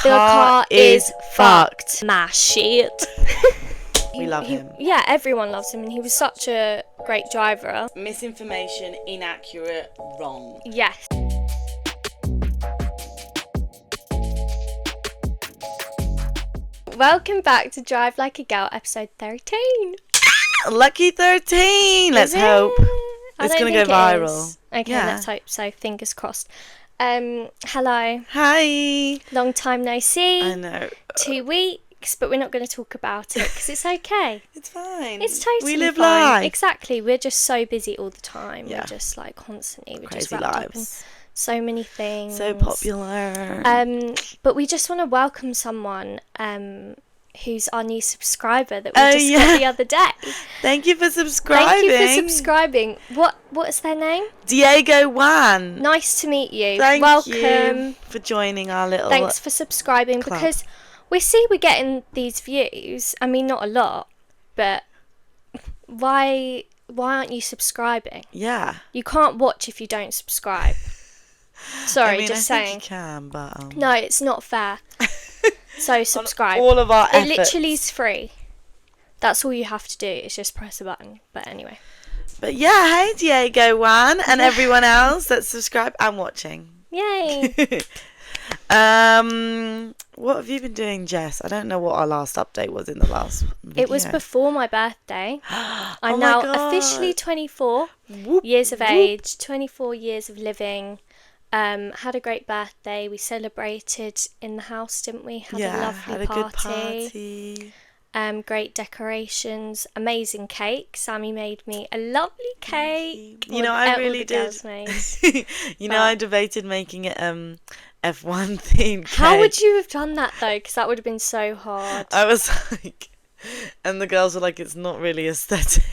car is fucked. Smash it. We love him. Yeah, everyone loves him, and he was such a great driver. Misinformation, inaccurate, wrong. Yes. Welcome back to Drive Like a Girl, episode 13. Lucky 13. Let's hope. It's going to go viral. Okay, yeah. Let's hope so. Fingers crossed. Hello. Hi. Long time no see. I know. 2 weeks, but we're not going to talk about it because it's okay. It's fine. It's totally We live fine. life. Exactly. We're just so busy all the time. Yeah. We're just like constantly. We're Crazy just wrapped lives. up in so many things. So popular. But we just want to welcome someone who's our new subscriber that we just got the other day. Thank you for subscribing. Thank you for subscribing. What's their name? Diego Juan. Nice to meet you. Welcome you for joining our little Thanks for subscribing club. Because we see we're getting these views. I mean, not a lot, but why aren't you subscribing? Yeah. You can't watch if you don't subscribe. Sorry, I saying. think you can, but No, it's not fair. So subscribe. all of our efforts. It literally is free. That's all you have to do. Is just press a button. But anyway. But yeah, hey Diego Juan and everyone else that's subscribed and watching. Yay. What have you been doing, Jess? I don't know what our last update was in the last video. It was before my birthday. I'm Oh now my God. officially 24 Whoop, years of whoop. age, 24 years of living. Had a great birthday. We celebrated in the house, didn't we? Had a lovely had a party. good party. Great decorations, amazing cake. Sammy made me a lovely cake. You know, I really did. I debated making it F1 themed cake. How would you have done that though? Because that would have been so hard. I was like, and the girls were like, it's not really aesthetic.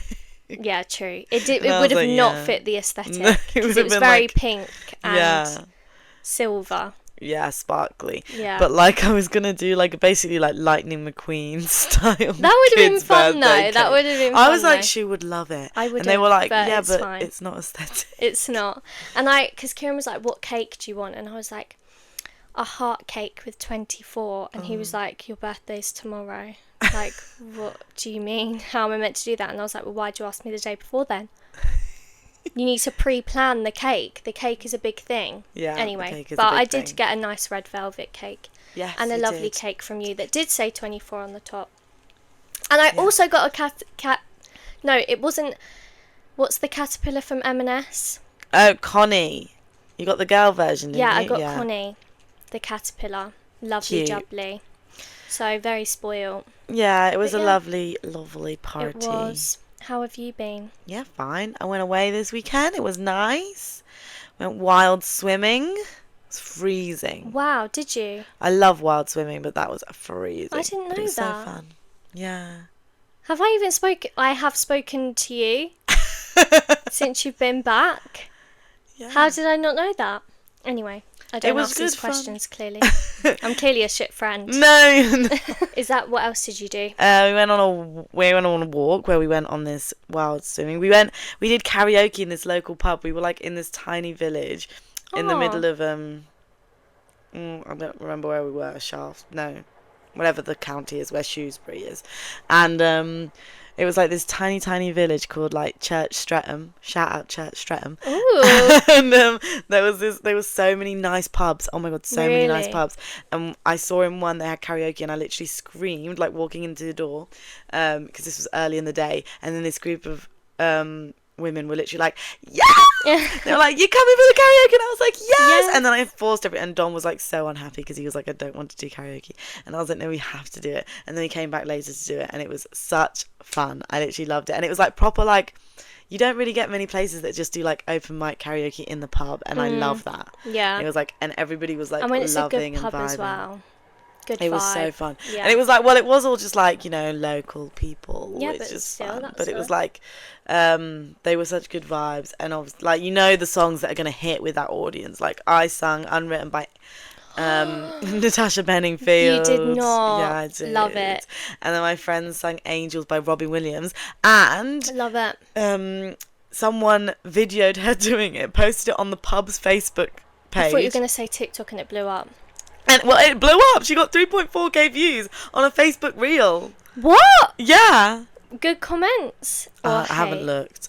Yeah, true. It would was have like, not yeah. fit the aesthetic. No, it Because would it have was been very like- pink and silver. Yeah, sparkly. Yeah. But like I was gonna do like basically like Lightning McQueen style. That would have been kids' fun though. birthday That cake. would have been I fun. was like, though. she would love it. I wouldn't, and they were like, but yeah, it's but fine. it's not aesthetic. It's not. And because Kieran was like, what cake do you want? And I was like, a heart cake with 24. And he was like, your birthday's tomorrow. Like, what do you mean? How am I meant to do that? And I was like, well, why'd you ask me the day before then? You need to pre-plan the cake. The cake is a big thing. Yeah. Anyway, but I did get a nice red velvet cake. Yes, And a you lovely did. cake from you that did say 24 on the top. And I also got a cat. No, it wasn't. What's the caterpillar from M&S? Oh, Connie. You got the girl version, didn't Yeah, you? I got Connie, the caterpillar. Lovely Cute. jubbly. So very spoiled. Yeah, it was But a yeah. lovely, lovely party. It was. How have you been? Yeah, fine. I went away this weekend. It was nice. Went wild swimming. It's freezing. Wow, did you? I love wild swimming, but that was freezing. I didn't know But it was that. so fun. Yeah. Have I even spoken? I have spoken to you since you've been back. Yeah. How did I not know that? Anyway, I don't was ask these good fun. questions clearly. I'm clearly a shit friend. No. Is that what else did you do? We went on a walk where we went on this wild swimming. We did karaoke in this local pub. We were like in this tiny village in the middle of I don't remember where we were. Whatever the county is where Shrewsbury is, and it was like this tiny village called like Church Streatham. Shout out Church Streatham. Ooh. And there was so many nice pubs. Oh my god, so many nice Really? pubs. And I saw in one they had karaoke, and I literally screamed like walking into the door, because this was early in the day. And then this group of women were literally like, yes! They were like, you coming for the karaoke? And I was like, yes! Yes. And then I forced everything, and Don was like so unhappy because he was like, I don't want to do karaoke. And I was like, no, we have to do it. And then he came back later to do it, and it was such fun. I literally loved it. And it was like proper, like, you don't really get many places that just do like open mic karaoke in the pub, and I love that. Yeah. It was like, and everybody was like And when it's a loving good and pub as vibing. well. Good It vibe. was so fun. Yeah. And it was like, well, it was all just like, local people. Yeah, It's but just still, fun. that's But it was good. like, they were such good vibes. And obviously, like, the songs that are going to hit with that audience. Like, I sung Unwritten by Natasha Bedingfield. You did not. Yeah, I did. Love it. And then my friends sang Angels by Robin Williams. And Love it. someone videoed her doing it, posted it on the pub's Facebook page. I thought you were going to say TikTok and it blew up. And well, it blew up. She got 3.4k views on a Facebook reel. What? Yeah. Good comments? I haven't looked.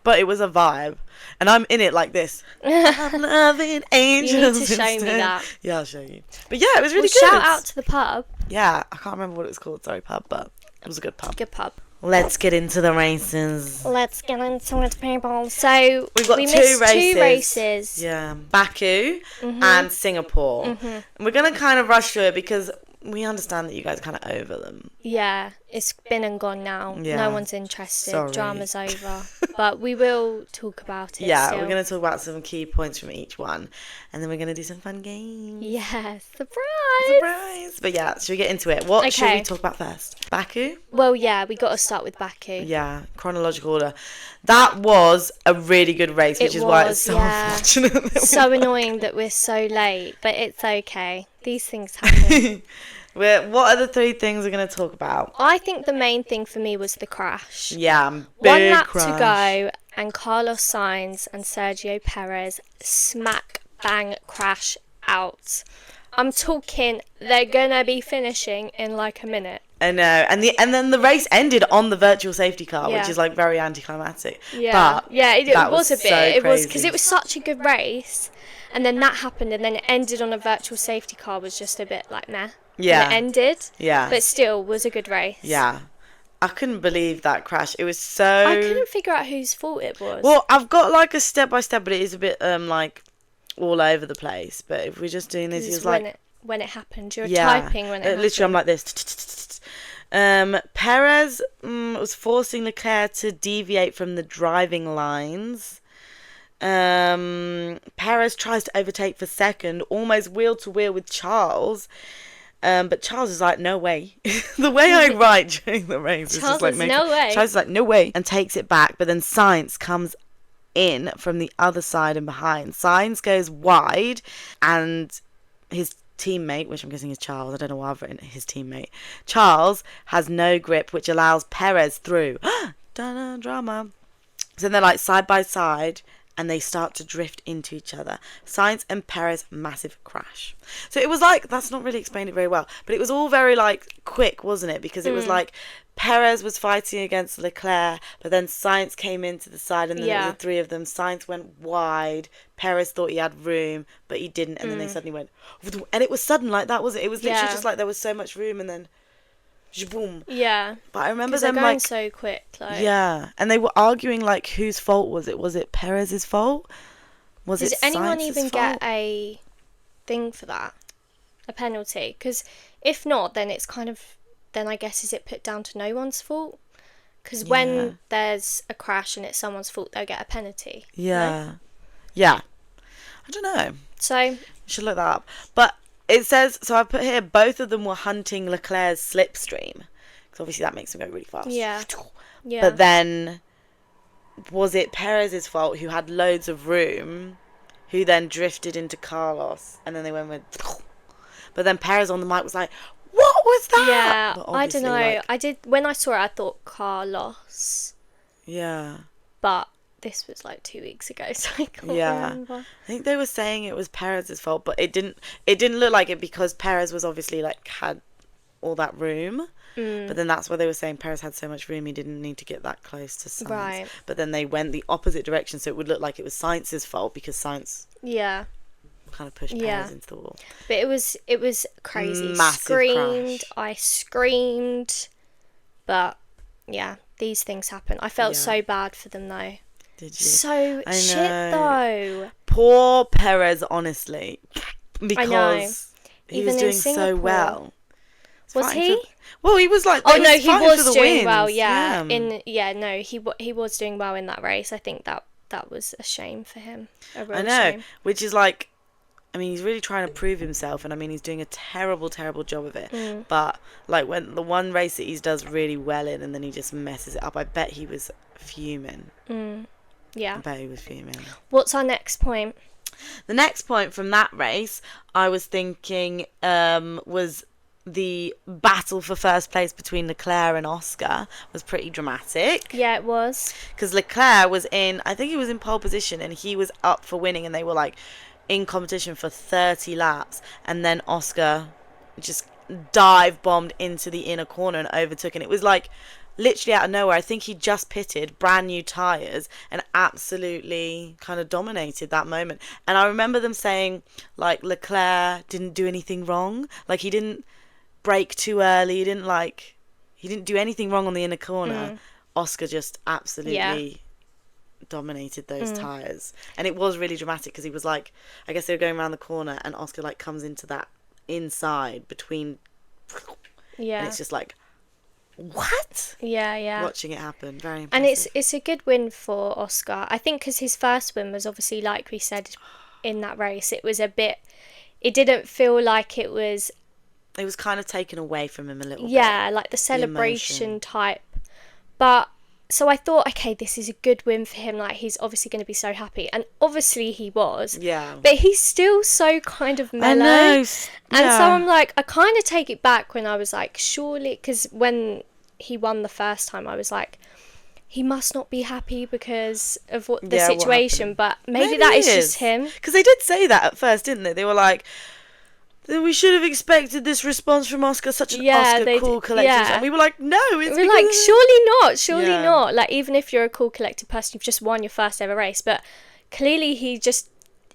But it was a vibe. And I'm in it like this. I'm loving angels. You need to show me instead. that. Yeah, I'll show you. But yeah, it was really Well, good. shout out to the pub. Yeah, I can't remember what it's called. Sorry, pub, but it was a good pub. Good pub. Let's get into the races. Let's get into it, people. So We've got we two missed races. 2 races. Yeah, Baku and Singapore. And we're going to kind of rush through it because we understand that you guys are kind of over them. Yeah, it's been and gone now. Yeah. No one's interested. Sorry. Drama's over. But we will talk about it. Yeah, still. we're going to talk about some key points from each one. And then we're going to do some fun games. Yeah, surprise! Surprise! But yeah, should we get into it? What should Okay. we talk about first? Baku? Well, yeah, we got to start with Baku. Yeah, chronological order. That was a really good race, which is why it's so unfortunate. that So annoying that we're so late, but it's okay. These things happen. What are the 3 things we're going to talk about? I think the main thing for me was the crash. Yeah, One big lap crash. to go, and Carlos Sainz and Sergio Perez smack bang crash out. I'm talking, they're gonna be finishing in like a minute. I know, and then the race ended on the virtual safety car, Yeah. which is like very anticlimactic. Yeah, but it that was a bit. so It was crazy. because it was such a good race, and then that happened, and then it ended on a virtual safety car was just a bit like meh. Yeah. And it ended. Yeah. But still, was a good race. Yeah, I couldn't believe that crash. It was so. I couldn't figure out whose fault it was. Well, I've got like a step by step, but it is a bit like all over the place. But if we're just doing this, it was like when it happened. You're yeah, typing when it happened. literally, I'm like this. Perez was forcing Leclerc to deviate from the driving lines. Perez tries to overtake for second, almost wheel to wheel with Charles. But Charles is like, no way. The way I write during the race is just like, no way. Charles is like, no way, and takes it back. But then Sainz comes in from the other side and behind. Sainz goes wide, and his teammate, which I'm guessing is Charles, I don't know why I've written his teammate, Charles has no grip, which allows Perez through. Drama. So they're like side by side, and they start to drift into each other. Sainz and Perez, massive crash. So it was like, that's not really explained it very well, but it was all very like quick, wasn't it? Because it was like Perez was fighting against Leclerc, but then Sainz came into the side, and then there was the 3 of them. Sainz went wide. Perez thought he had room, but he didn't, and then they suddenly went, and it was sudden like that, wasn't it? It was literally just like there was so much room, and then boom. Yeah. But I remember they're them going like so quick. Like, yeah, and they were arguing like whose fault was it? Was it Perez's fault? Was Does it anyone Sainz's even fault? get a thing for that? A penalty? Because if not, then it's kind of, then I guess is it put down to no one's fault? Because when there's a crash and it's someone's fault, they'll get a penalty. Yeah. No? Yeah. I don't know. So You should look that up. But it says, so I put here, both of them were hunting Leclerc's slipstream. Because obviously that makes him go really fast. yeah. But then, was it Perez's fault, who had loads of room, who then drifted into Carlos, and then they went with... But then Perez on the mic was like, what was that? Yeah, But I don't know. obviously, When I saw it, I thought Carlos. Yeah. But this was like 2 weeks ago, so I can't remember. I think they were saying it was Perez's fault, but it didn't look like it, because Perez was obviously like had all that room. But then that's why they were saying Perez had so much room, he didn't need to get that close to Sainz. Right. But then they went the opposite direction, so it would look like it was Sainz's fault, because Sainz Yeah. kind of pushed Yeah. Perez into the wall. But it was crazy. Massive Screamed. crash. I screamed. But yeah, these things happen. I felt Yeah. so bad for them though. Did you? So I shit know. though. Poor Perez, honestly, because he Even was in doing so Singapore. well. Was Fighting he? Well, he was like. Oh they no, he fighting was for the doing well. wins. Yeah. He was doing well in that race. I think that was a shame for him. A real I know, shame. which is like, I mean, he's really trying to prove himself, and I mean, he's doing a terrible, terrible job of it. But like when the one race that he does really well in, and then he just messes it up, I bet he was fuming. I Yeah. bet he was fuming. What's our next point? The next point from that race, I was thinking, was the battle for first place between Leclerc and Oscar was pretty dramatic. Yeah, it was. Because Leclerc was in, I think he was in pole position, and he was up for winning, and they were like in competition for 30 laps, and then Oscar just dive bombed into the inner corner and overtook, and it was like literally out of nowhere. I think he just pitted, brand new tyres, and absolutely kind of dominated that moment. And I remember them saying, like, Leclerc didn't do anything wrong. Like, he didn't brake too early. He didn't do anything wrong on the inner corner. Oscar just absolutely dominated those tyres. And it was really dramatic because he was like, I guess they were going around the corner and Oscar, like, comes into that inside between. Yeah. And it's just like, what? Yeah. Watching it happen, very impressive. And it's a good win for Oscar. I think because his first win was obviously, like we said, in that race, it was a bit. It didn't feel like it was. It was kind of taken away from him a little bit. Yeah, like the celebration type. But so I thought, okay, this is a good win for him. Like, he's obviously going to be so happy, and obviously he was. Yeah. But he's still so kind of mellow. I know. And so I'm like, I kind of take it back when I was like, surely, because when he won the first time, I was like, he must not be happy because of what the situation. But maybe that is just him. Because they did say that at first, didn't they? They were like, we should have expected this response from Oscar, such an Oscar cool collector. Yeah. And we were like, no, it's we're like, surely not. Like, even if you're a cool collected person, you've just won your first ever race. But clearly he just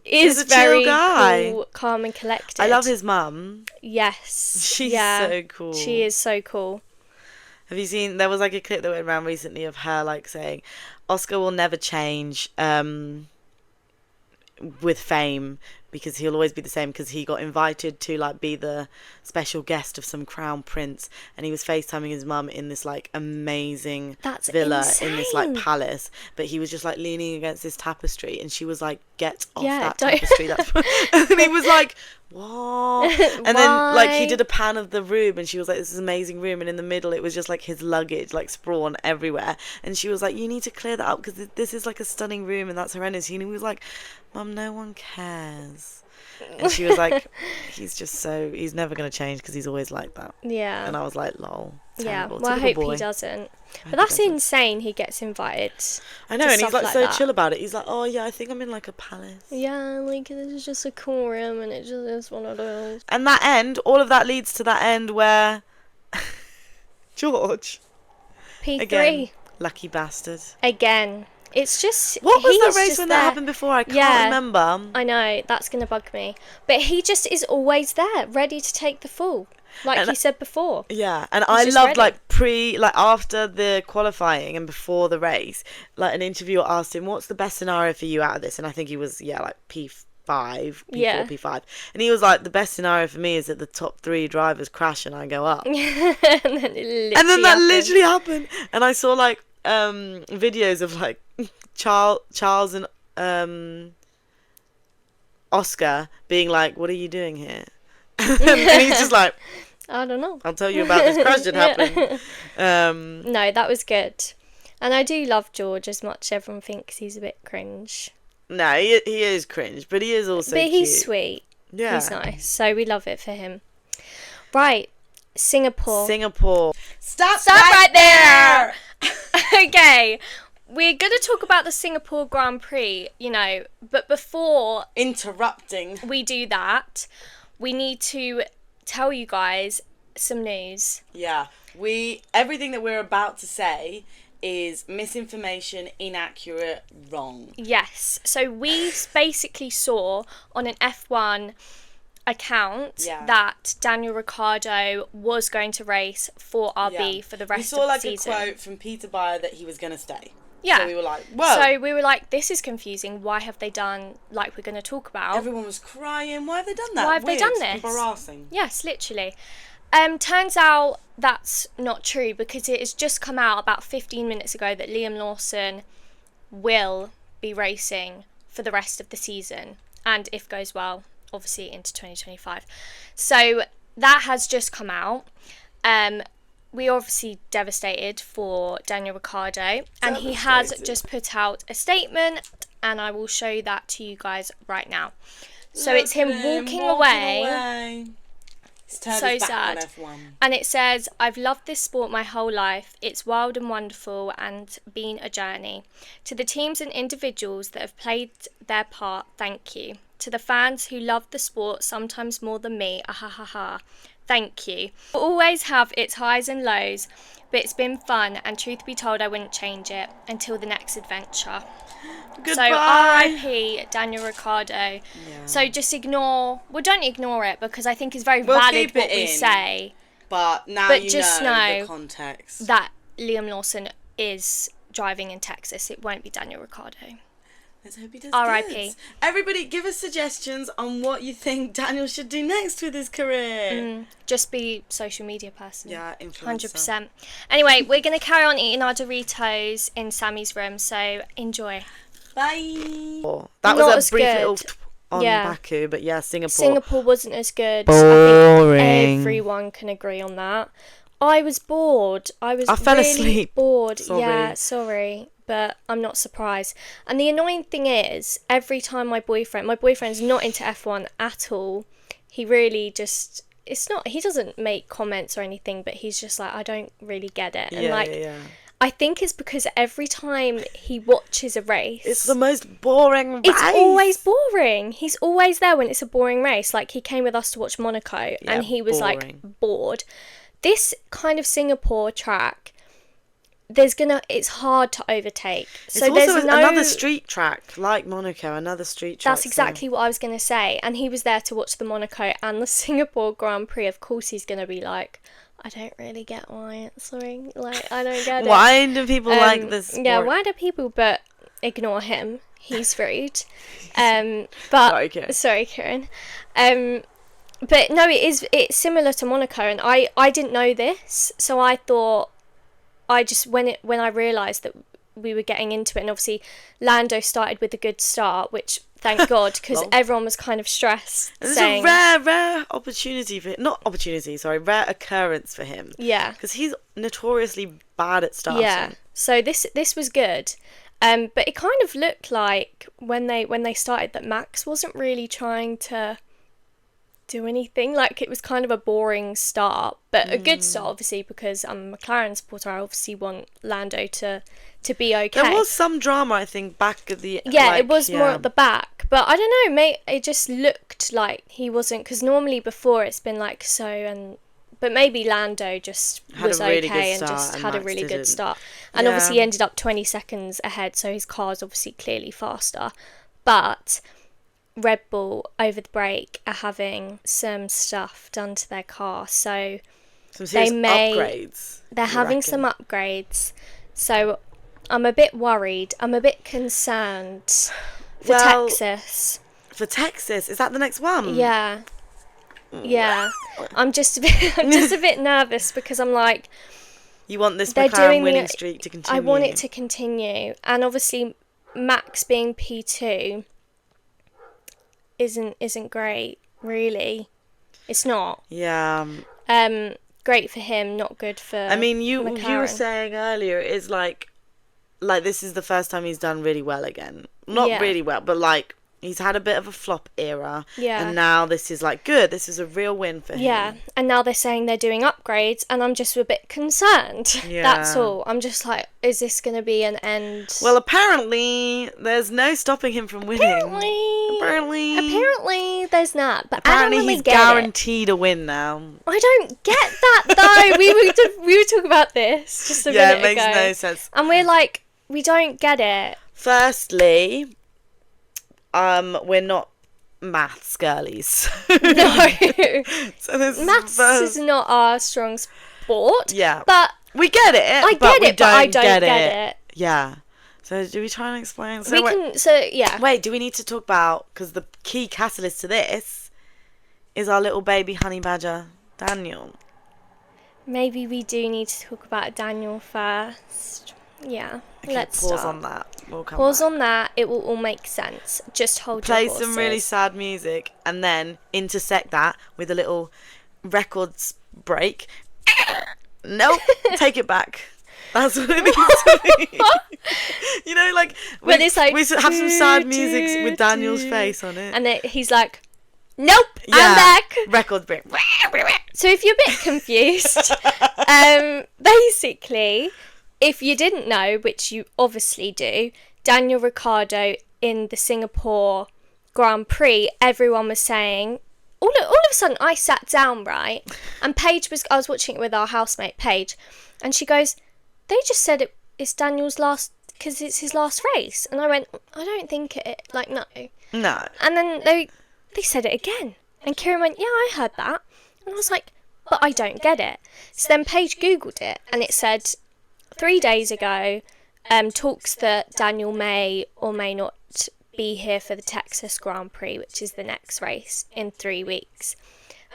is very cool, calm and collected. I love his mum. Yes. She's so cool. She is so cool. Have you seen, there was like a clip that went around recently of her like saying, Oscar will never change with fame, because he'll always be the same, because he got invited to like be the special guest of some crown prince, and he was FaceTiming his mum in this like amazing villa in this like palace, but he was just like leaning against this tapestry, and she was like, get off that tapestry. And he was like, what? And then like he did a pan of the room, and she was like, this is an amazing room, and in the middle it was just like his luggage like sprawn everywhere, and she was like, you need to clear that up because this is like a stunning room and that's horrendous. And he was like, Mum, no one cares. And she was like, he's never going to change because he's always like that. Yeah. And I was like, lol. Terrible. Yeah, well, I hope he doesn't. But that's insane he gets invited. I know, and he's like so chill about it. He's like, oh yeah, I think I'm in like a palace. Yeah, like this is just a cool room and it just is one of those. And that end, all of that leads to that end where George. P3. Again, lucky bastard. Again. It's just... What was the race when that happened before? I can't remember. I know, that's going to bug me. But he just is always there, ready to take the fall. Like he said before. Yeah, and I loved like after the qualifying and before the race, like an interviewer asked him, what's the best scenario for you out of this? And I think he was, like P5, P4, P5. And he was like, the best scenario for me is that the top 3 drivers crash and I go up. and then that literally happened. And I saw like videos of like Charles and Oscar being like, what are you doing here? and he's just like, I don't know, I'll tell you about this crash that happened. No, that was good. And I do love George as much. Everyone thinks he's a bit cringe. No, he is cringe, but he is also cute. He's sweet. Yeah, he's nice, so we love it for him. Right, Singapore. Stop right there. Okay, we're going to talk about the Singapore Grand Prix, but before interrupting we do that, we need to tell you guys some news. Yeah, everything that we're about to say is misinformation, inaccurate, wrong. Yes, so we basically saw on an F1 account that Daniel Ricciardo was going to race for RB for the rest of the season. We saw like a quote from Peter Bayer that he was going to stay. Yeah. So we were like, whoa. So we were like, this is confusing. Why have they done like we're going to talk about? Everyone was crying. Why have they done that? Why have they done this? Embarrassing. Yes, literally. Turns out that's not true because it has just come out about 15 minutes ago that Liam Lawson will be racing for the rest of the season. And if goes well, obviously into 2025. So that has just come out. We're obviously devastated for Daniel Ricciardo, and he has just put out a statement, and I will show that to you guys right now. So it's him walking away. So sad. And it says, I've loved this sport my whole life. It's wild and wonderful and been a journey. To the teams and individuals that have played their part, thank you. To the fans who love the sport sometimes more than me, ah ha ha ha. Thank you. Will always have its highs and lows, but it's been fun, and truth be told, I wouldn't change it until the next adventure. Goodbye. So R.I.P. Daniel Ricciardo. Yeah. So just don't ignore it, because I think it's very We'll valid keep it what we in. say. But now But you just know the know context. that Liam Lawson is driving in Texas. It won't be Daniel Ricciardo. Let's hope he does R.I.P. good. Everybody, give us suggestions on what you think Daniel should do next with his career. Just be social media person. Yeah, influencer. 100%. Anyway, we're going to carry on eating our Doritos in Sammy's room, so enjoy. Bye. That Not was as a brief good. little on Yeah. Baku, but yeah, Singapore. Singapore wasn't as good. Boring. I think everyone can agree on that. I was bored. I fell really asleep. bored. Sorry. Yeah, sorry. But I'm not surprised. And the annoying thing is, every time my boyfriend's not into F1 at all. He really just, he doesn't make comments or anything, but he's just like, I don't really get it. And Yeah. I think it's because every time he watches a race, It's the most boring race. it's always boring. He's always there when it's a boring race. Like, he came with us to watch Monaco, and he was like bored. This kind of Singapore track, it's hard to overtake. So it's there's also no another street track, like Monaco, another street track. That's exactly what I was going to say. And he was there to watch the Monaco and the Singapore Grand Prix. Of course, he's going to be like, I don't really get why it's so, like, I don't get it. Why do people like this sport? Yeah, why do people, but ignore him. He's rude. But sorry, Kieran. But no, it's similar to Monaco, and I didn't know this, so I thought, when I realised that we were getting into it, and obviously Lando started with a good start, which thank God, because everyone was kind of stressed. It's a rare opportunity for rare occurrence for him. Yeah, because he's notoriously bad at starting. Yeah, so this was good, but it kind of looked like when they started that Max wasn't really trying to do anything. Like, it was kind of a boring start, but a good start, obviously, because I'm a McLaren supporter. I obviously want Lando to be okay. There was some drama, I think, back at the it was more at the back, but I don't know, mate. It just looked like he wasn't, because normally before it's been like but maybe Lando just was okay and just had a really good start, and obviously he ended up 20 seconds ahead, so his car's obviously clearly faster, but Red Bull over the break are having some stuff done to their car, so upgrades. They're having some upgrades, so I'm a bit worried. I'm a bit concerned for Texas. For Texas, is that the next one? Yeah. I'm just a bit nervous, because I'm like, you want this McLaren winning streak to continue. I want it to continue, and obviously Max being P2 isn't great, really. It's not. Yeah. Great for him, not good for I mean, you were McLaren. saying earlier, it's like this is the first time he's done really well again. Not really well, but like, he's had a bit of a flop era. Yeah. And now this is like good. This is a real win for him. Yeah. And now they're saying they're doing upgrades, and I'm just a bit concerned. Yeah. That's all. I'm just like, is this going to be an end? Well, apparently there's no stopping him from winning. Apparently there's not. But apparently I don't really he's get guaranteed a win now. I don't get that though. we were talking about this just a minute ago. Yeah, it makes no sense. And we're like, we don't get it. Firstly, we're not maths girlies. No. So maths is not our strong sport. Yeah. But we get it. I get it, but I don't get it. Yeah. So do we try and explain? Yeah. Wait, do we need to talk about, because the key catalyst to this is our little baby honey badger, Daniel. Maybe we do need to talk about Daniel first. Yeah. Okay, let's pause start. on that. We'll come Pause back. on that. It will all make sense. Just hold your Play horses. some really sad music and then intersect that with a little records break. Nope, take it back. That's what it needs to be. You know, like, we have some sad music with Daniel's face on it. And then he's like, nope, I'm back. Records break. So if you're a bit confused, basically, if you didn't know, which you obviously do, Daniel Ricciardo in the Singapore Grand Prix, everyone was saying, all of a sudden I sat down, right, and I was watching it with our housemate Paige, and she goes, they just said it's Daniel's last, because it's his last race. And I went, I don't think it, like, no. No. And then they said it again. And Kieran went, yeah, I heard that. And I was like, but I don't get it. So then Paige Googled it, and it said 3 days ago, talks that Daniel may or may not be here for the Texas Grand Prix, which is the next race in 3 weeks.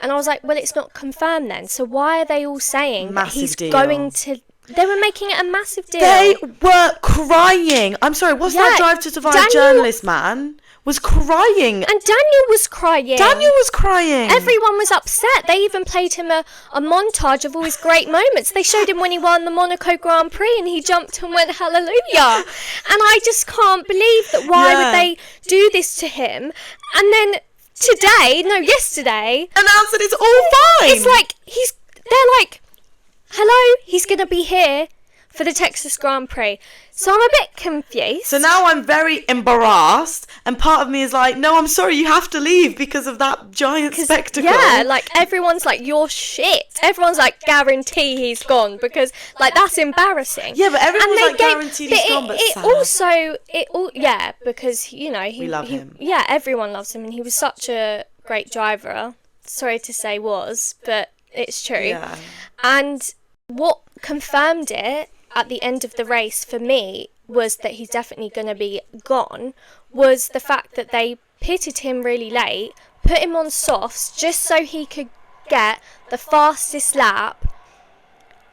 And I was like, well, it's not confirmed then. So why are they all saying that he's going to... They were making it a massive deal. They were crying. I'm sorry, what's that Drive to Survive journalist man? Was crying. And Daniel was crying. Everyone was upset. They even played him a montage of all his great moments. They showed him when he won the Monaco Grand Prix and he jumped and went hallelujah. And I just can't believe that. Why would they do this to him? And then yesterday, announced that it's all fine. It's like they're like, hello, he's going to be here for the Texas Grand Prix. So I'm a bit confused. So now I'm very embarrassed, and part of me is like, no, I'm sorry, you have to leave because of that giant spectacle. Yeah, like everyone's like, you're shit. Everyone's like, guarantee he's gone, because like that's embarrassing. Yeah, but everyone's like, guaranteed he's gone, but sad. Because you know we love him. Yeah, everyone loves him, and he was such a great driver. Sorry to say but it's true. Yeah. And what confirmed it at the end of the race for me was that he's definitely going to be gone, was the fact that they pitted him really late, put him on softs just so he could get the fastest lap.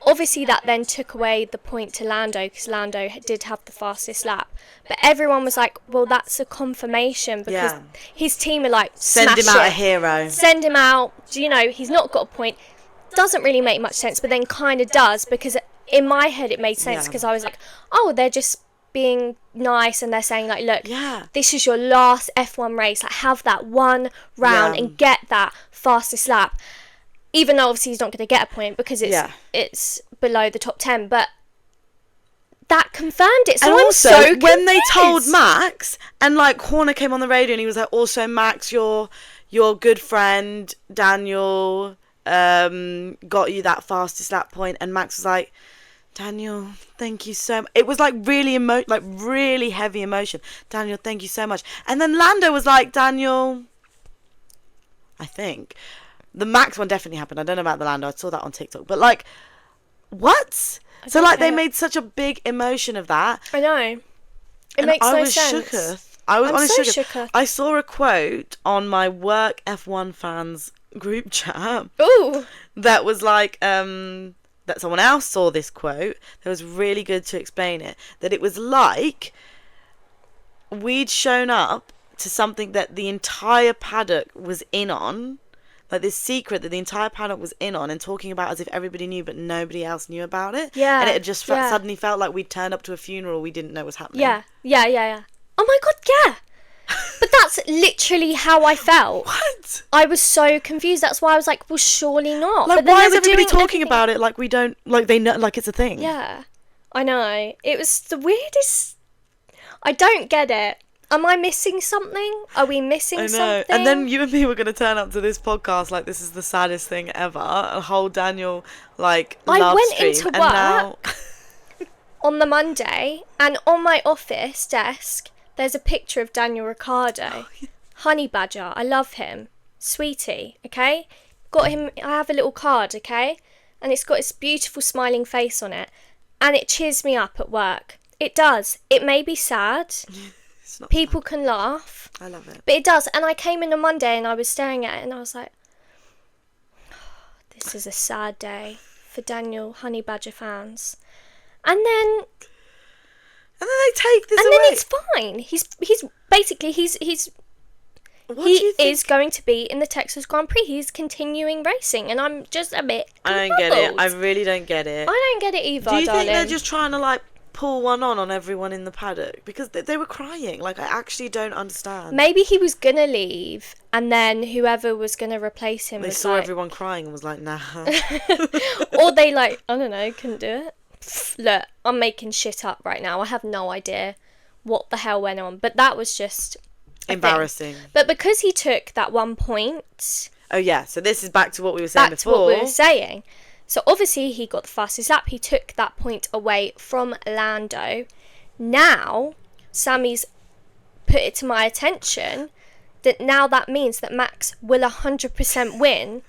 Obviously that then took away the point to Lando, because Lando did have the fastest lap, but everyone was like, well, that's a confirmation, because his team are like, send him out a hero, send him out, you know, he's not got a point. Doesn't really make much sense, but then kind of does, because in my head it made sense, because I was like, oh, they're just being nice, and they're saying like, look, this is your last F1 race, like have that one round and get that fastest lap, even though obviously he's not going to get a point because it's below the top 10, but that confirmed it. So and I'm also, so confused. When they told Max, and like Horner came on the radio and he was like, also Max, your good friend Daniel got you that fastest lap point, and Max was like, Daniel, thank you so much. It was like really really heavy emotion. Daniel, thank you so much. And then Lando was like, Daniel, I think the Max one definitely happened. I don't know about the Lando. I saw that on TikTok, but like, what? So like they made such a big emotion of that. I know. It makes no sense. I was honestly shooketh. I saw a quote on my work F1 fans group chat. Ooh. That was like that someone else saw this quote that was really good to explain it, that it was like we'd shown up to something that the entire paddock was in on, like this secret that the entire paddock was in on and talking about as if everybody knew but nobody else knew about it. Yeah. And it just suddenly felt like we'd turned up to a funeral we didn't know was happening. Yeah. Oh my god, yeah. But that's literally how I felt. What? I was so confused. That's why I was like, well, surely not. Like, but then why is everybody talking about it like we don't, like they know, like it's a thing? Yeah, I know. It was the weirdest. I don't get it. Am I missing something? Are we missing something? And then you and me were going to turn up to this podcast like this is the saddest thing ever. A whole Daniel, like, love stream. Into work on the Monday, and on my office desk, there's a picture of Daniel Ricciardo. Honey badger. I love him. Sweetie, okay? Got him, I have a little card, okay? And it's got this beautiful smiling face on it. And it cheers me up at work. It does. It may be sad. People can laugh. I love it. But it does. And I came in on Monday and I was staring at it and I was like, oh, this is a sad day for Daniel Honey Badger fans. And then they take this away. And then it's fine. He's basically he is going to be in the Texas Grand Prix. He's continuing racing, and I'm just a bit I don't get it. I really don't get it. I don't get it either. Do you darling. think they're just trying to like pull one on everyone in the paddock? Because they were crying. Like, I actually don't understand. Maybe he was gonna leave, and then whoever was gonna replace him saw like, everyone crying and was like, nah. Or they like, I don't know, couldn't do it. Look, I'm making shit up right now. I have no idea what the hell went on, but that was just Embarrassing. But because he took that 1 point... Oh, yeah. So this is back to what we were saying before. Back to what we were saying. So obviously he got the fastest lap. He took that point away from Lando. Now, Sammy's put it to my attention that now that means that Max will 100% win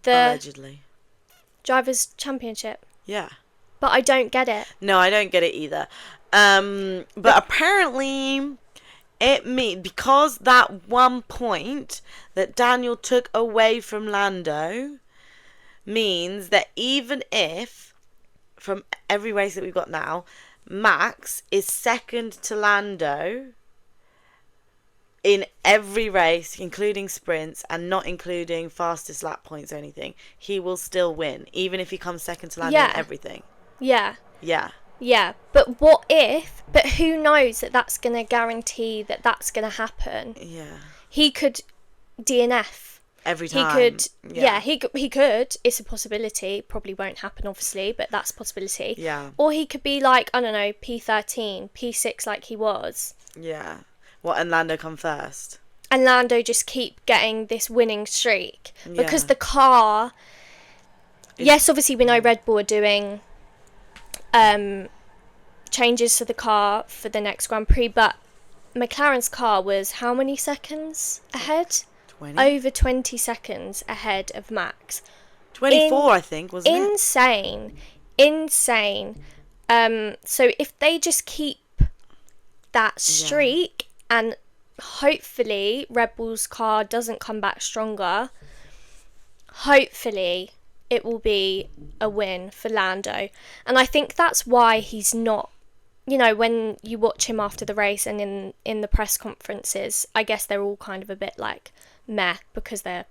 the Allegedly. Drivers' Championship. Yeah. But I don't get it. No, I don't get it either. But apparently because that 1 point that Daniel took away from Lando means that even if, from every race that we've got now, Max is second to Lando in every race, including sprints and not including fastest lap points or anything, he will still win, even if he comes second to Lando in everything. Yeah. Yeah. Yeah, but what if... But who knows that that's going to guarantee that that's going to happen? Yeah. He could DNF. Every time. He could... Yeah, he could. It's a possibility. Probably won't happen, obviously, but that's a possibility. Yeah. Or he could be like, I don't know, P13, P6 like he was. Yeah. What, and Lando come first? And Lando just keep getting this winning streak. Yeah. Because the car... Yes, obviously we know Red Bull are doing... changes to the car for the next Grand Prix, but McLaren's car was how many seconds ahead? 20? Over 20 seconds ahead of Max. 24, I think, wasn't it? Insane. So if they just keep that streak and hopefully Red Bull's car doesn't come back stronger, hopefully it will be a win for Lando. And I think that's why he's not, you know, when you watch him after the race and in the press conferences, I guess they're all kind of a bit like meh because they're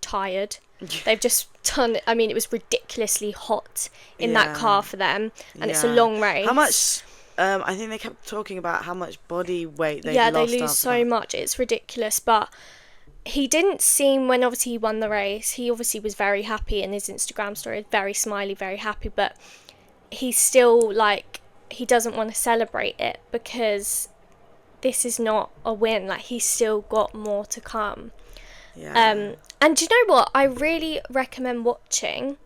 tired. They've just done, I mean, it was ridiculously hot in that car for them, and it's a long race. How much, I think they kept talking about how much body weight they lost. Yeah, they lose so much, it's ridiculous, but he didn't seem, when obviously he won the race, he obviously was very happy in his Instagram story, very smiley, very happy, but he's still like, he doesn't want to celebrate it because this is not a win, like he's still got more to come. Yeah. And do you know what? I really recommend watching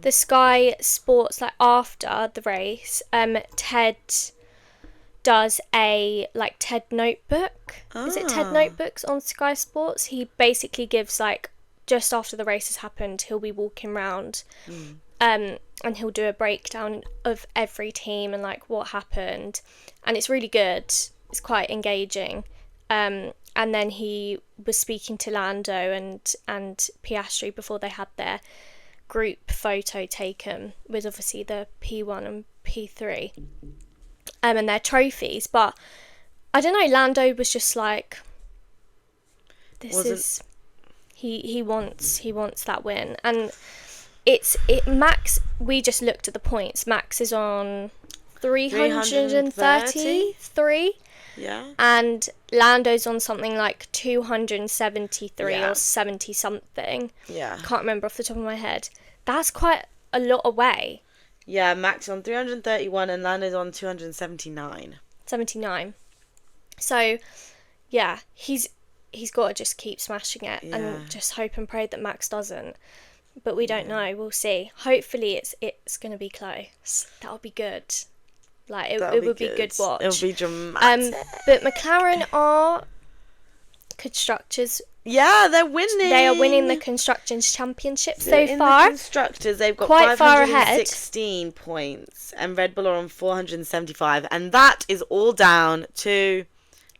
the Sky Sports, like after the race. Ted does a like TED Notebook. Is it TED Notebooks on Sky Sports? He basically gives like just after the race has happened, he'll be walking around, and he'll do a breakdown of every team and like what happened, and it's really good. It's quite engaging. And then he was speaking to Lando and Piastri before they had their group photo taken with obviously the P1 and P3 and their trophies. But I don't know, Lando was just like, he wants that win. And Max, we just looked at the points. Max is on 333. Yeah. And Lando's on something like 273 or 70 something. Yeah. Can't remember off the top of my head. That's quite a lot away. Yeah, Max on 331 and Lando's on 279. 79. So, yeah, he's got to just keep smashing it and just hope and pray that Max doesn't. But we don't know. We'll see. Hopefully it's going to be close. That'll be good. Like, it would be good watch. It'll be dramatic. But McLaren are constructors. Yeah, they're winning. They are winning the Constructors' Championship so in far. The Constructors, they've got quite far ahead. 516 points, and Red Bull are on 475, and that is all down to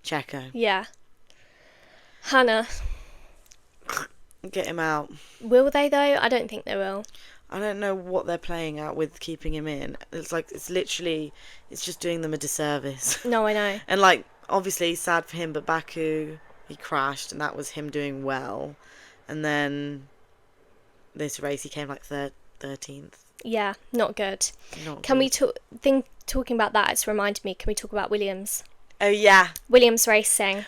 Checo. Yeah. Hannah. Get him out. Will they, though? I don't think they will. I don't know what they're playing at with keeping him in. It's like, it's just doing them a disservice. No, I know. And like, obviously sad for him, but Baku, he crashed and that was him doing well. And then this race he came like 13th. Yeah, not good. Can we talking about that, it's reminded me, can we talk about Williams? Oh yeah. Williams Racing.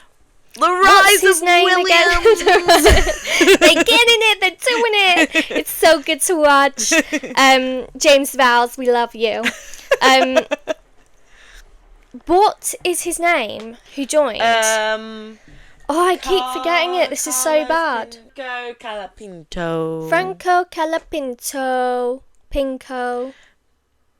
The rise of Williams. They're getting it. They're doing it. It's so good to watch. James Vowles, we love you. What is his name? Who joined? I keep forgetting it. This is so bad. Franco Calapinto. Franco Calapinto. Pinto.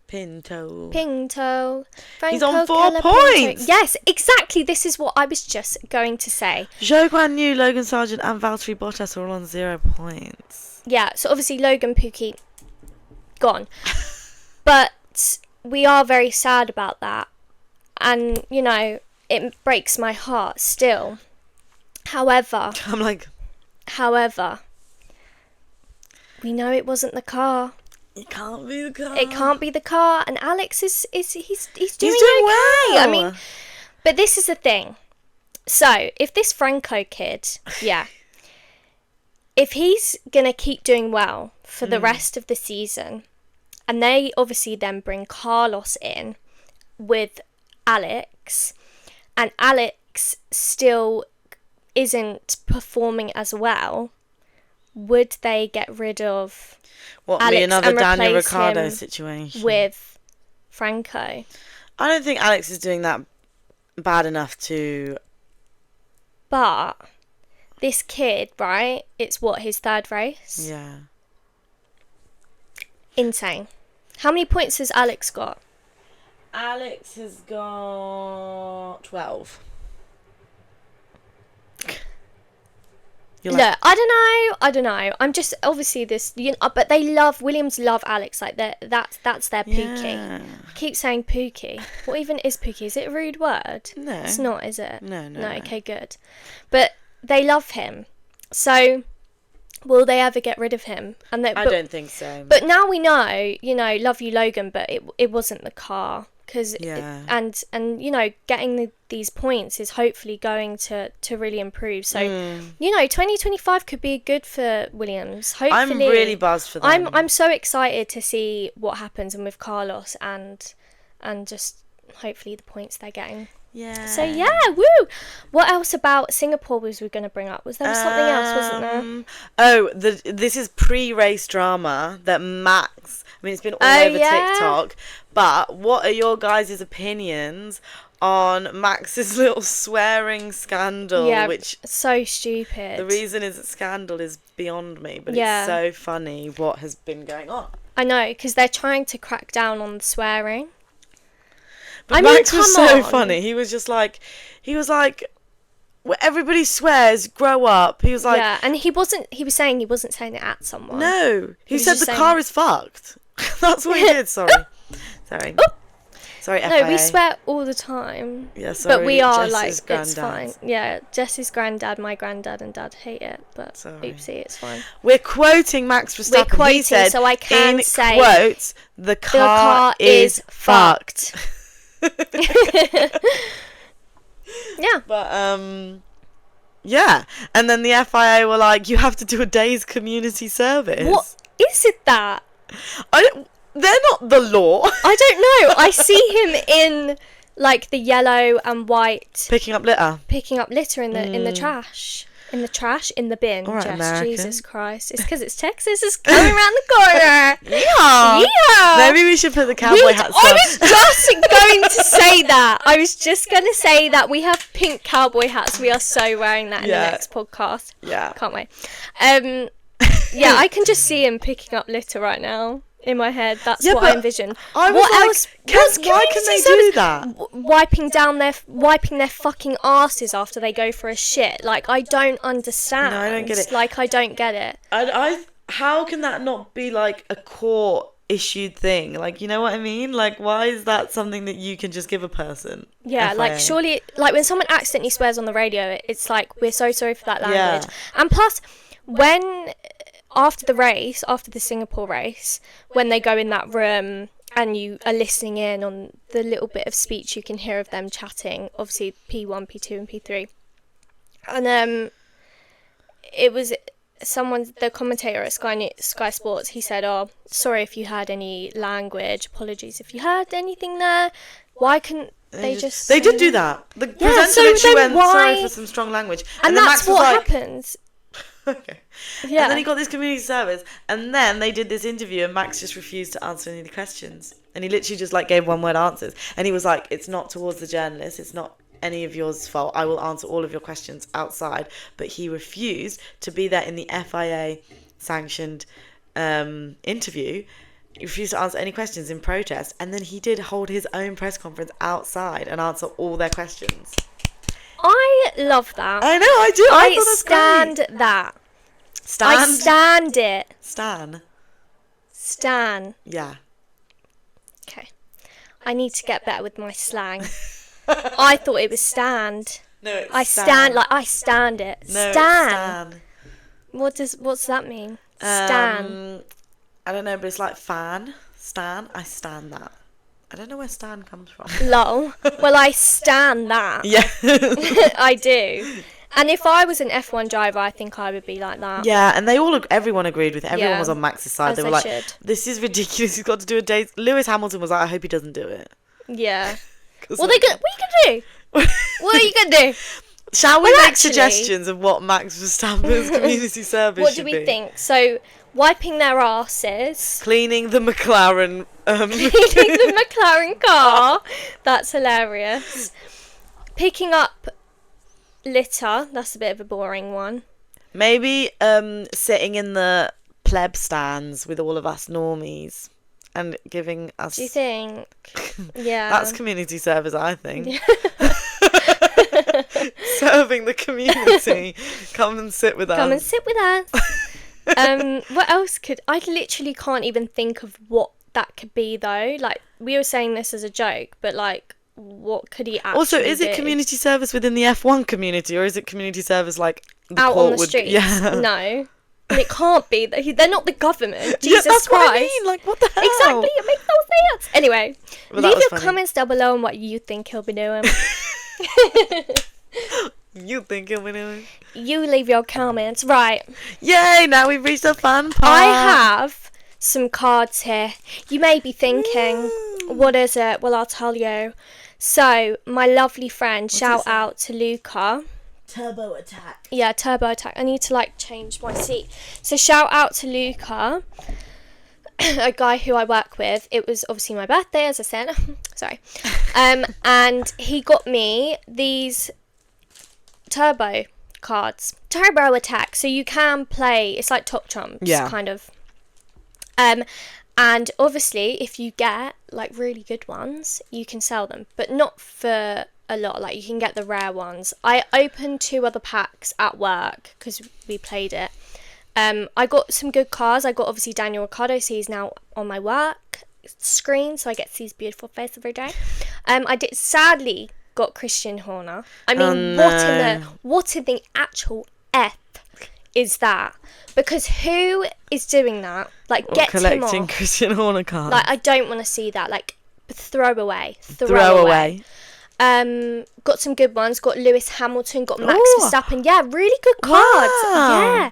Franco He's on 4 Calapinto. points. Yes, exactly. This is what I was just going to say. Zhou Guan Yu, Logan Sargent, and Valtteri Bottas are all on 0 points. Yeah, so obviously Logan Pookie gone. But we are very sad about that. And, you know, it breaks my heart still. However, we know it wasn't the car. It can't be the car. It can't be the car, and Alex is he's doing doing okay. well. I mean, but this is the thing. So if this Franco kid, if he's gonna keep doing well for the rest of the season, and they obviously then bring Carlos in with Alex, and Alex still isn't performing as well, would they get rid of Alex another and Daniel replace Ricciardo him situation with Franco? I don't think Alex is doing that bad enough to. But this kid, right? It's his 3rd race? Yeah. Insane. How many points has Alex got? Alex has got 12. Look, I don't know. I'm just obviously this, but Williams love Alex. Like that's their Pookie. Yeah. I keep saying Pookie. What even is Pookie? Is it a rude word? No. It's not, is it? No. Okay, good. But they love him. So will they ever get rid of him? I don't think so. But now we know, love you, Logan, but it wasn't the car. And getting these points is hopefully going to really improve. So 2025 could be good for Williams. Hopefully, I'm really buzzed for them. I'm so excited to see what happens and with Carlos and just hopefully the points they're getting. Yeah. So woo! What else about Singapore was we going to bring up? There was something else, wasn't there? This is pre-race drama that Max. I mean, it's been all over TikTok. But what are your guys' opinions on Max's little swearing scandal? Yeah, which so stupid. The reason is that scandal is beyond me, but it's so funny what has been going on. I know, because they're trying to crack down on the swearing. But Max was so funny. He was well, everybody swears, grow up. He was like... Yeah, and he was saying he wasn't saying it at someone. No, he said the car is fucked. That's what he did, sorry. Sorry, FIA. No, we swear all the time. Yeah, sorry. But we are Jess's like, it's fine. Yeah, Jess's granddad, my granddad and dad hate it, but oopsie, it's fine. We're quoting Max Verstappen. He said, so I can say... quotes, the car is fucked. Yeah. But, yeah. And then the FIA were like, you have to do a day's community service. What is it that? They're not the law. I don't know. I see him in like the yellow and white picking up litter in the trash. In the bin. All right, Jesus Christ. It's because it's Texas. It's coming around the corner. Yeah. Maybe we should put the cowboy hats on. I was just going to say that. I was just going to say that we have pink cowboy hats. We are so wearing that in the next podcast. Yeah. Can't wait. Yeah, I can just see him picking up litter right now. In my head, that's what I envision. What else? Why can they do that? Wiping their fucking asses after they go for a shit. Like, I don't understand. No, I don't get it. Like, I don't get it. How can that not be like a court issued thing? Like, you know what I mean? Like, why is that something that you can just give a person? Yeah, FIA? like surely, like when someone accidentally swears on the radio, it's like, we're so sorry for that language. Yeah. And plus, when after the Singapore race, when they go in that room and you are listening in on the little bit of speech you can hear of them chatting, obviously P1, P2 and P3, and it was the commentator at Sky Sports, he said, oh, sorry if you heard any language, apologies if you heard anything there, why couldn't they just they did do that. The presenter literally went, sorry for some strong language, and then that's Max was what like, happens. Okay. Yeah. And then he got this community service, and then they did this interview, and Max just refused to answer any of the questions, and he literally just like gave one word answers, and he was like, "It's not towards the journalists. It's not any of yours fault. I will answer all of your questions outside." But he refused to be there in the FIA sanctioned interview. He refused to answer any questions in protest, and then he did hold his own press conference outside and answer all their questions. I love that. I know, I do. I thought that's stand great. that. Stand? I stand it. Stan. Stan. Yeah. Okay. I need to get better with my slang. I thought it was stand. No, it's I stand like I stand it. No, Stan. it's Stan. What's that mean? Stan. I don't know, but it's like fan. Stan. I stand that. I don't know where Stan comes from. Lol. Well, I stand that. Yeah. I do. And if I was an F1 driver, I think I would be like that. Yeah, and everyone agreed with it. Everyone was on Max's side. As they were like, "This is ridiculous. He's got to do a day." Lewis Hamilton was like, "I hope he doesn't do it." Yeah. What are you gonna do? What are you gonna do? Shall we make suggestions of what Max Verstappen's community service What should do be? we think? So, wiping their asses. Cleaning the McLaren. Cleaning the McLaren car. That's hilarious. Picking up litter. That's a bit of a boring one. Maybe sitting in the pleb stands with all of us normies and giving us... Do you think? Yeah. That's community service, I think. Serving the community. Come and sit with us. Come and sit with us. What else could... I literally can't even think of what that could be, though. Like, we were saying this as a joke, but, like, what could he actually Also, is do? it community service within the F1 community, or is it community service, like, the out court on the would... streets? Yeah. No. It can't be. They're not the government. Jesus yeah, that's Christ. what I mean. Like, what the hell? Exactly. It makes no sense. Anyway, Well, that leave was your funny. comments down below on what you think he'll be doing. You think he'll be doing? You leave your comments. Right. Yay, now we've reached the fun part. I have some cards here. You may be thinking, what is it? Well, I'll tell you. So, my lovely friend, shout out to Luca. Turbo Attack. Yeah, Turbo Attack. I need to, like, change my seat. So, shout out to Luca, a guy who I work with. It was obviously my birthday, as I said. Sorry. And he got me these Turbo cards. Turbo Attack. So, you can play, it's like Top Trumps, kind of. And obviously, if you get, like, really good ones, you can sell them. But not for a lot. Like, you can get the rare ones. I opened 2 other packs at work because we played it. I got some good cards. I got, obviously, Daniel Ricciardo, so he's now on my work screen, so I get to see his beautiful face every day. I did, sadly, got Christian Horner. I mean, what in the actual F is that? Because who is doing that? Like, get him off. Collecting Christian Horner cards. Like, I don't want to see that. Like, throw away. Got some good ones. Got Lewis Hamilton. Got Max Verstappen. Yeah, really good cards. Wow. Yeah.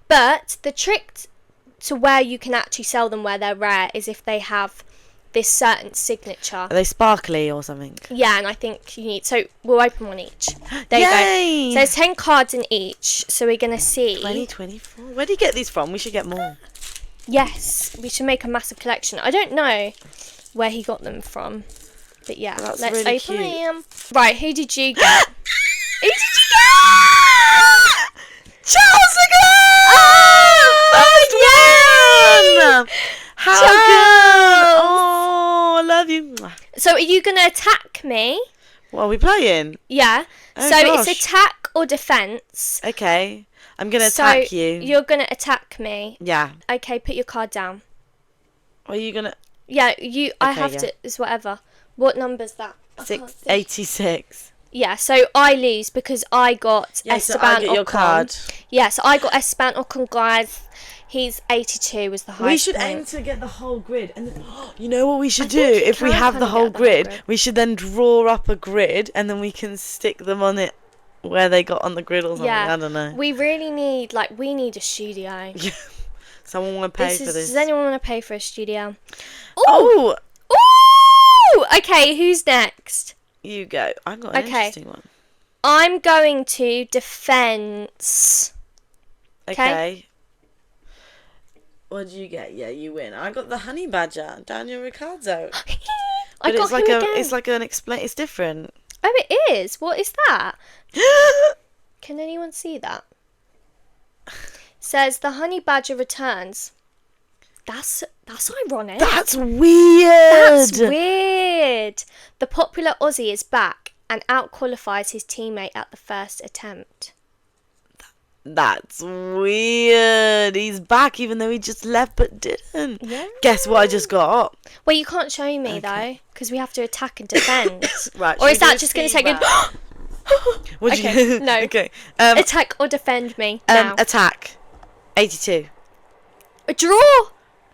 But the trick to where you can actually sell them where they're rare is if they have this certain signature. Are they sparkly or something? Yeah, and I think you need... So, we'll open one each. There you go. So, there's 10 cards in each. So, we're going to see... 2024? Where do you get these from? We should get more. Yes, we should make a massive collection. I don't know where he got them from. But yeah, That's let's really open cute. them. Right, who did you get? Who did you get? Charles Leclerc! Oh, First one! How good! Oh, I love you. So are you going to attack me? What are we playing? Yeah. Oh, so gosh. it's attack or defence. Okay. I'm going to attack so you. You're going to attack me. Yeah. Okay, put your card down. Are you going to... Yeah, you. I Okay, have yeah. to... It's whatever. What number's that? I can't see. 86. Yeah, so I lose because I got Esteban I get your Ocon. card. Yeah, so I got Esteban Ocon, guys. He's 82 was the highest We should point. aim to get the whole grid. And then, you know what we should I do? think you If we can have the kinda whole get the whole grid, grid. we should then draw up a grid and then we can stick them on it where they got on the grid or something. Yeah. I don't know. We really need, like, we need a studio. Yeah. Someone want to pay for this? Does anyone want to pay for a studio? Oh! Ooh! Okay, who's next? You go. I got an Okay. interesting one. I'm going to defence. Okay. What did you get? Yeah, you win. I got the honey badger, Daniel Ricciardo. I got him again. It's like an It's different. Oh, it is. What is that? Can anyone see that? Says the honey badger returns. That's ironic. That's weird. That's weird. The popular Aussie is back and out-qualifies his teammate at the first attempt. That's weird. He's back even though he just left but didn't. Yeah. Guess what I just got? Well, you can't show me though, because we have to attack and defend. Right. Or is that just going to take What'd Okay, you no. Okay. Attack or defend me now. Attack. 82. A draw.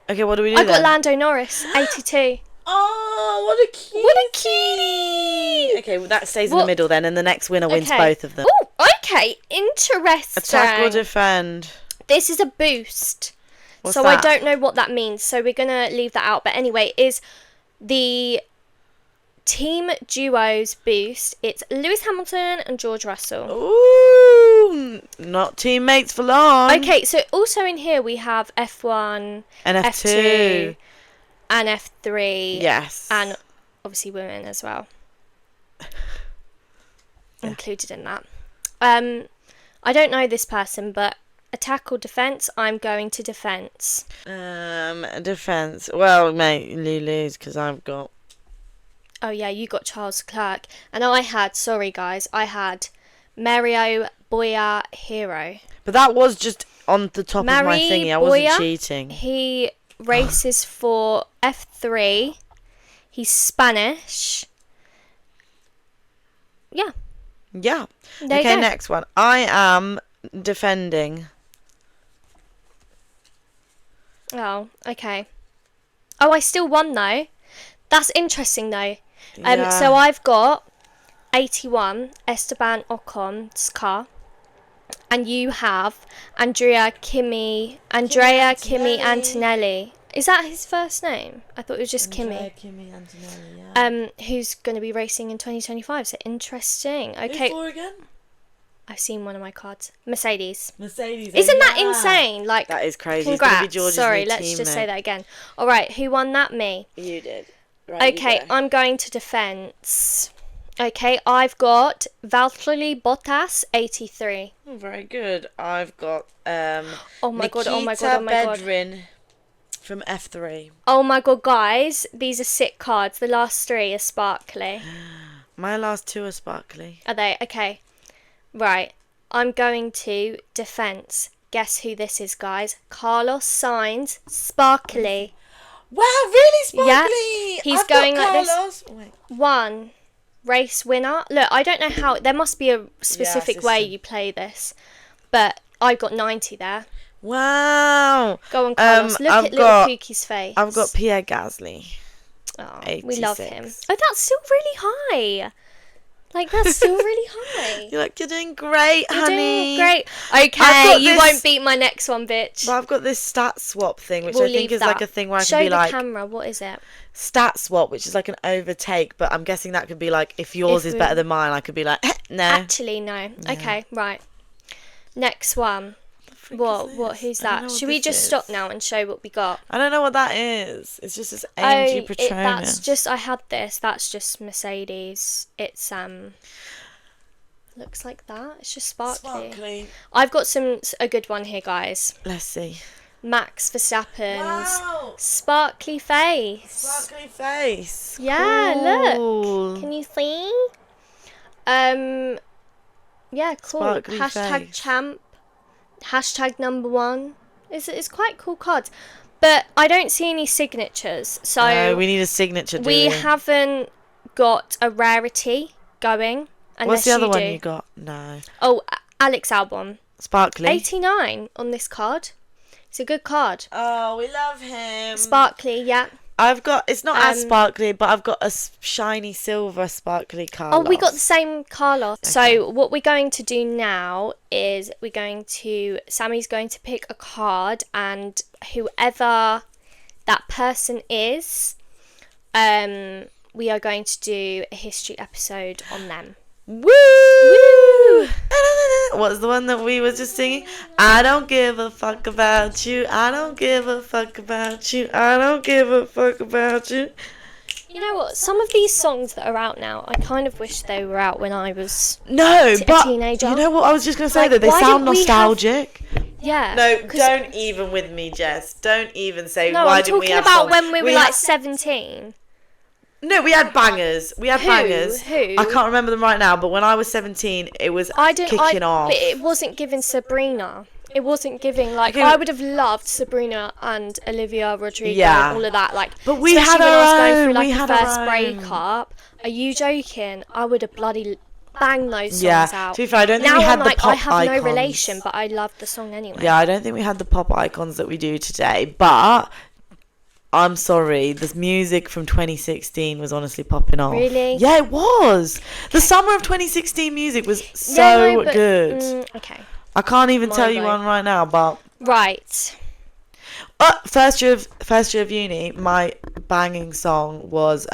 Okay, what do we do I got then? Lando Norris, 82. Oh, what a cutie! What a cutie! Okay, well that stays in the middle then, and the next winner wins Okay. both of them. Oh, okay, interesting. Attack or defend? This is a boost. What's so that? I don't know what that means, so we're going to leave that out. But anyway, is the team duos boost. It's Lewis Hamilton and George Russell. Ooh, not teammates for long. Okay, so also in here we have F1, And F2. and F3. Yes. And obviously women as well. Included in that. I don't know this person, but attack or defence, I'm going to defence. Defense. Well, mate, you lose because I've got. Oh yeah, you got Charles Leclerc. And I had Mario Boya Hero. But that was just on the top of my Mari thingy. I wasn't Boya, cheating. He races for F3. He's Spanish. Yeah. Yeah. There you Okay, go. next one. I am defending. Oh, okay. Oh, I still won though. That's interesting though. Yeah. So I've got 81 Esteban Ocon's car, and you have Andrea Kimi Antonelli. Is that his first name? I thought it was just Kimi. Kimi Antonelli, yeah. Who's going to be racing in 2025? So interesting. Okay, Who for again? I've seen one of my cards. Mercedes. Mercedes. Isn't that insane? Like, That is crazy. It's gonna be congrats. George's Sorry, new let's just teammate. say that again. All right, who won that? Me. You did. Right, Okay, you go. I'm going to defence. Okay, I've got Valtteri Bottas, 83. Oh, very good. I've got Oh my god, oh my Nikita god, oh my god. Bedrin from F3. Oh my god, guys, these are sick cards. The last three are sparkly. My last two are sparkly. Are they? Okay. Right, I'm going to defence. Guess who this is, guys? Carlos Sainz, sparkly. Wow, really sparkly! Yeah, he's I've going got like this. Carlos. Wait. One race winner. Look, I don't know how. There must be a specific way system. you play this, but I got 90 there. Wow. Go on, Carlos. Look I've at little got- Pookie's face. I've got Pierre Gasly. Oh, we love 86. him. Oh, that's still really high. Like, that's still really high. You're like, you're doing great, You're honey. doing great. I've Okay, got you this- won't beat my next one, bitch. But I've got this stat swap thing, which We'll I think leave is like that. a thing where I Show can be the like camera. What is it? stat swap, which is like an overtake. But I'm guessing that could be like if yours If is we- better than mine, I could be like no. Actually, no. Okay, right. Next one. What? Who's I don't know that? what Should we this just is. stop now and show what we got? I don't know what that is. It's just this AMG Patronus. That's just. I had this. That's just Mercedes. It's looks like that. It's just sparkly. I've got a good one here, guys. Let's see. Max Verstappen's Wow. sparkly face. Sparkly face. Yeah, Cool. look. Can you see? Yeah, cool. Sparkly Hashtag face. champ. Hashtag #1. It's quite cool cards. But I don't see any signatures. So we need a signature. Do we haven't got a rarity going. What's Unless the other you one do. you got? No. Oh, Alex Albon. Sparkly. 89 on this card. It's a good card. Oh, we love him. Sparkly, yeah. I've got. It's not as sparkly, but I've got a shiny silver sparkly Carlos. Oh, we got the same Carlos. Okay. So what we're going to do now is Sammy's going to pick a card, and whoever that person is, we are going to do a history episode on them. Woo! Woo! What's the one that we were just singing? I don't give a fuck about you. I don't give a fuck about you. I don't give a fuck about you. You know what? Some of these songs that are out now, I kind of wish they were out when I was a teenager. You know what I was just going to say, Like, that they why sound didn't we nostalgic. Yeah. No, don't even with me, Jess. Don't even say, No, why I'm didn't we talking have about songs? when we were like 17. No, we had bangers. We had bangers. Who? I can't remember them right now, but when I was 17, it was kicking off. But it wasn't giving Sabrina. It wasn't giving, like, Okay. I would have loved Sabrina and Olivia Rodrigo Yeah. and all of that. Like, But we especially had when our I was going own, through, like, we the had our first own. breakup. Are you joking? I would have bloody banged those songs Yeah. out. To be fair, I don't think Now we had I'm the like, pop I have icons. no relation, but I love the song anyway. Yeah, I don't think we had the pop icons that we do today, but I'm sorry, the music from 2016 was honestly popping off. Really? Yeah, it was. The summer of 2016 music was so good. Okay. I can't even tell you blown. one right now, but Right. first year of uni, my banging song was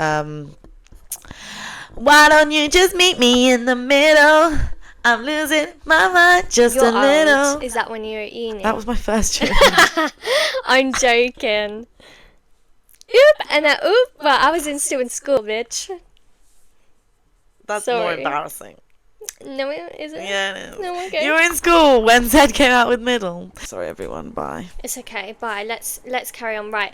why don't you just meet me in the middle? I'm losing my mind just You're a little. old. Is that when you were at uni? That was my first year. I'm joking. Oop, and then oop. Well, I was still in school, bitch. That's more Sorry. embarrassing. No, is it? Yeah, it is. No, okay. You were in school when Zed came out with Middle. Sorry, everyone. Bye. It's okay. Bye. Let's carry on. Right.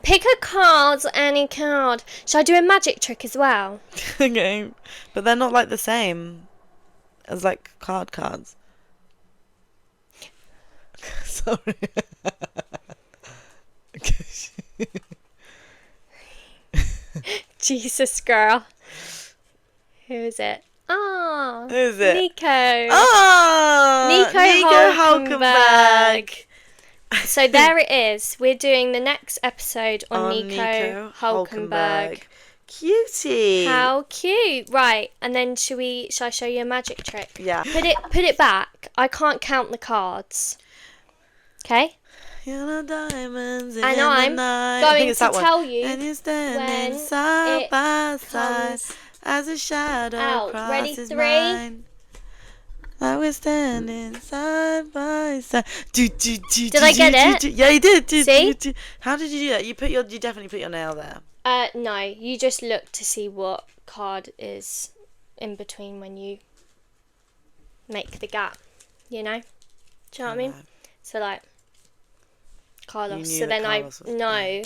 Pick a card, any card. Shall I do a magic trick as well? Okay, but they're not like the same as like cards. Sorry. Jesus, girl. Who is it? Ah. Who is it? Nico. Oh, Nico Hulkenberg. So there it is. We're doing the next episode on On Nico Hulkenberg. Cutie. How cute. Right, and then shall I show you a magic trick? Yeah. Put it back. I can't count the cards. Okay? Yellow diamonds in And the I'm night. I going think it's to that one. tell you And you're standing when side it by side comes as a shadow out. crosses Ready? 3. mine. Like we're standing side by side. Did I get it? Yeah, you did. See? How did you do that? You definitely put your nail there. No, you just look to see what card is in between when you make the gap, you know? Do you know what I mean? So, like, Carlos. You knew So that then Carlos was I know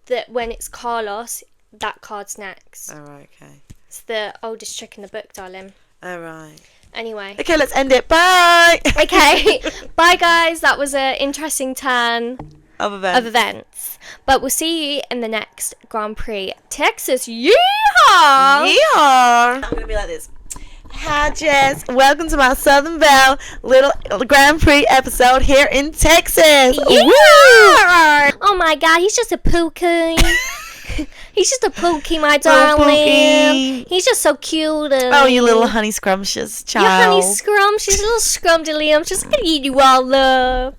that when it's Carlos, that card's next. Oh, right, okay. It's the oldest trick in the book, darling. Oh, right. Anyway. Okay, let's end it. Bye! Okay. Bye, guys. That was an interesting turn Of events. But we'll see you in the next Grand Prix. Texas. Yeehaw! I'm going to be like this. Hi, Jess. Welcome to my Southern Belle little Grand Prix episode here in Texas. Yeah. Woo! Oh my God, he's just a pookie. He's just a pookie, my Little darling. pookie. He's just so cute. Oh, you little honey scrumptious child. You honey scrumptious little scrumdiddly. I'm just gonna eat you all up.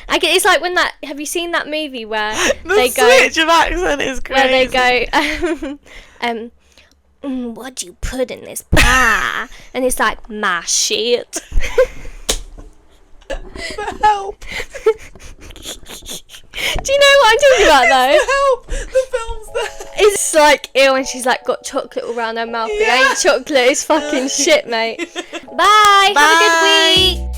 It's like when have you seen that movie where The they go, switch of accent is crazy. where they go, what'd you put in this pie? And it's like, my shit. Help. Do you know what I'm talking about though? Help. The film's there. It's like ew, and she's like got chocolate all around her mouth. It ain't chocolate, it's fucking shit, mate. Bye. Have a good week.